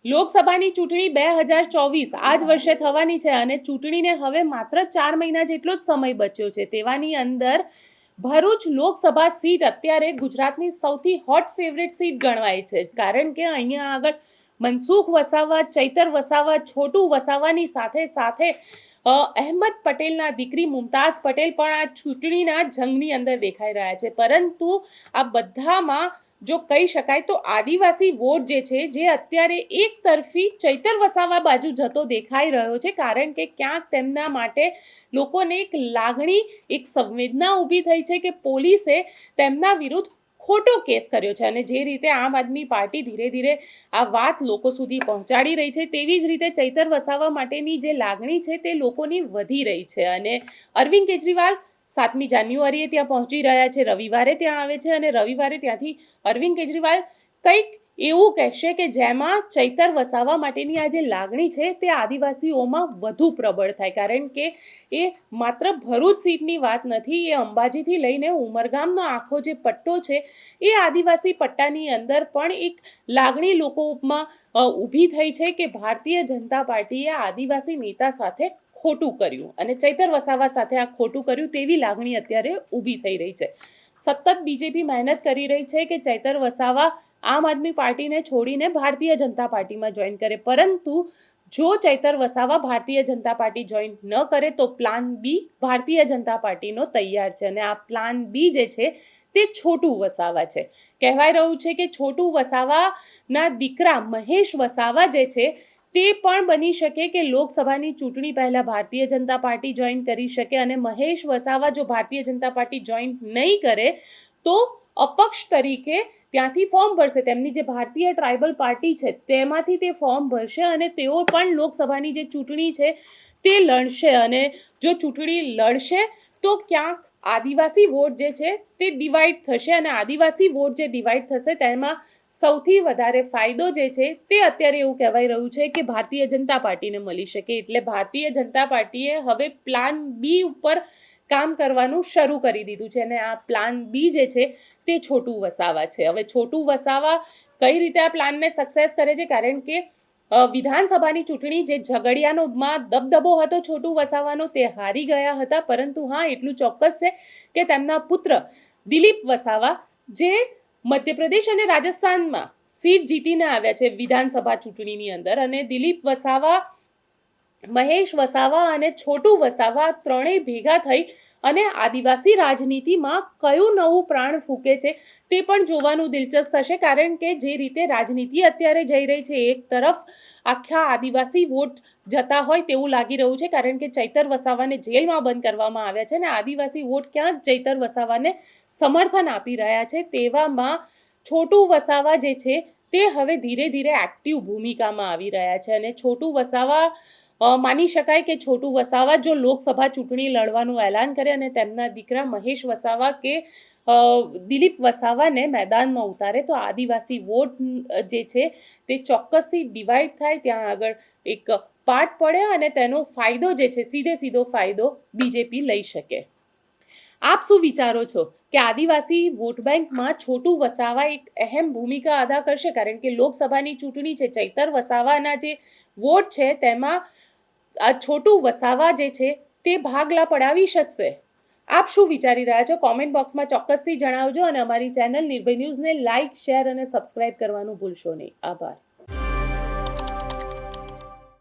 લોકસભાની ચૂંટણી 2024 આ જ વર્ષે થવાની છે અને ચૂંટણીને હવે માત્ર 4 મહિના જેટલો જ સમય બચ્યો છે. તેવાની અંદર ભરૂચ લોકસભા સીટ અત્યારે ગુજરાતની સૌથી હોટ ફેવરેટ સીટ ગણવાય છે, કારણ કે અહીંયા આગળ મનસુખ વસાવા, ચૈતર વસાવા, છોટુ વસાવાની સાથે સાથે અહેમદ પટેલના દીકરી મુમતાઝ પટેલ પણ આ ચૂંટણીના જંગની અંદર દેખાઈ રહ્યા છે. પરંતુ આ બધામાં જો કહી શકાય તો આદિવાસી વોટ જે છે, જે અત્યારે એક તરફી ચૈતર વસાવા બાજુ જતો દેખાઈ રહ્યો છે, કારણ કે ક્યાંક તેમના માટે લોકોને એક લાગણી, એક સંવેદના ઊભી થઈ છે કે પોલીસે તેમના વિરુદ્ધ ખોટો કેસ કર્યો છે. અને જે રીતે આમ આદમી પાર્ટી ધીરે ધીરે આ વાત લોકો સુધી પહોંચાડી રહી છે, તેવી જ રીતે ચૈતર વસાવા માટેની જે લાગણી છે તે લોકોની વધી રહી છે. અને અરવિંદ કેજરીવાલ 7મી જાન્યુઆરીએ ત્યાં પહોંચી રહ્યા છે, રવિવારે ત્યાં આવે છે અને રવિવારે ત્યાંથી અરવિંદ કેજરીવાલ કંઈક એવું કહેશે કે જેમાં ચૈતર વસાવા માટેની આ જે લાગણી છે તે આદિવાસીઓમાં વધુ પ્રબળ થાય, કારણ કે એ માત્ર ભરૂચ સીટની વાત નથી, એ અંબાજીથી લઈને ઉમરગામનો આખો જે પટ્ટો છે એ આદિવાસી પટ્ટાની અંદર પણ એક લાગણી લોકોમાં ઊભી થઈ છે કે ભારતીય જનતા પાર્ટીએ આદિવાસી નેતા સાથે ખોટું કર્યું અને ચૈતર વસાવા સાથે આ ખોટું કર્યું તેવી લાગણી અત્યારે ઊભી થઈ રહી છે. સતત બીજેપી મહેનત કરી રહી છે કે ચૈતર વસાવા આમ આદમી પાર્ટીને છોડીને ભારતીય જનતા પાર્ટીમાં જોઈન કરે, પરંતુ જો ચૈતર વસાવા ભારતીય જનતા પાર્ટી જોઈન ન કરે તો પ્લાન બી ભારતીય જનતા પાર્ટીનો તૈયાર છે. અને આ પ્લાન બી જે છે તે છોટુ વસાવા છે. કહેવાય રહ્યું છે કે છોટુ વસાવાના દીકરા મહેશ વસાવા જે છે તે પણ બની શકે કે લોકસભાની ચૂંટણી પહેલા ભારતીય જનતા પાર્ટી જોઈન કરી શકે, અને મહેશ વસાવા જો ભારતીય જનતા પાર્ટી જોઈન નહીં કરે તો અપક્ષ તરીકે ત્યાંથી ફોર્મ ભરશે. તેમની જે ભારતીય ટ્રાઇબલ પાર્ટી છે તેમાંથી તે ફોર્મ ભરશે અને તેઓ પણ લોકસભાની જે ચૂંટણી છે તે લડશે. અને જો ચૂંટણી લડશે તો ક્યાંક આદિવાસી વોટ જે છે તે ડિવાઈડ થશે, અને આદિવાસી વોટ જે ડિવાઈડ થશે તેમાં સૌથી વધારે ફાયદો જે છે તે અત્યારે એવું કહેવાય રહ્યું છે કે ભારતીય જનતા પાર્ટીને મળી શકે. એટલે ભારતીય જનતા પાર્ટીએ હવે પ્લાન બી ઉપર કામ કરવાનું શરૂ કરી દીધું છે અને આ પ્લાન બી જે છે તે છોટુ વસાવા છે. હવે છોટુ વસાવા કઈ રીતે આ પ્લાનને સક્સેસ કરે છે, કારણ કે વિધાનસભાની ચૂંટણી જે ઝઘડિયાનોમાં દબદબો હતો છોટુ વસાવાનો તે હારી ગયા હતા, પરંતુ હા એટલું ચોક્કસ છે કે તેમના પુત્ર દિલીપ વસાવા જે મધ્યપ્રદેશ અને રાજસ્થાનમાં સીટ જીતીને આવ્યા છે વિધાનસભા ચૂંટણીની અંદર, અને દિલીપ વસાવા, મહેશ વસાવા અને છોટુ વસાવા ત્રણેય ભેગા થઈ અને આદિવાસી રાજનીતિમાં કયું નવું પ્રાણ ફૂંકે છે તે પણ જોવાનું દિલચસ્પ થશે, કારણ કે જે રીતે રાજનીતિ અત્યારે જઈ રહી છે એક તરફ આખા આદિવાસી વોટ જતા હોય તેવું લાગી રહ્યું છે, કારણ કે ચૈતર વસાવાને જેલમાં બંધ કરવામાં આવ્યા છે અને આદિવાસી વોટ ક્યાંક ચૈતર વસાવાને સમર્થન આપી રહ્યા છે. તેવામાં છોટુ વસાવા જે છે તે હવે ધીરે ધીરે એક્ટિવ ભૂમિકામાં આવી રહ્યા છે. અને છોટુ વસાવા માની શકાય કે છોટુ વસાવા જો લોકસભા ચૂંટણી લડવાનું એલાન કરે અને તેમના દીકરા મહેશ વસાવા કે દિલીપ વસાવાને મેદાનમાં ઉતારે તો આદિવાસી વોટ જે છે તે ચોક્કસથી ડિવાઈડ થાય, ત્યાં આગળ એક પાર્ટ પડે અને તેનો ફાયદો જે છે સીધો ફાયદો બીજેપી લઈ શકે. આપ શું વિચારો છો કે આદિવાસી વોટ બેંકમાં છોટુ વસાવા એક અહેમ ભૂમિકા અદા કરશે, કારણ કે લોકસભાની ચૂંટણી છે, ચૈતર વસાવાના જે વોટ છે તેમાં આ છોટુ વસાવા જે છે તે ભાગલા પડાવી શકશે? આપ શું વિચારી રહ્યા છો? કોમેન્ટ બોક્સમાં ચોક્કસથી જણાવજો અને અમારી ચેનલ નિર્ભય ન્યૂઝને લાઇક, શેર અને સબસ્ક્રાઇબ કરવાનું ભૂલશો નહીં. આભાર.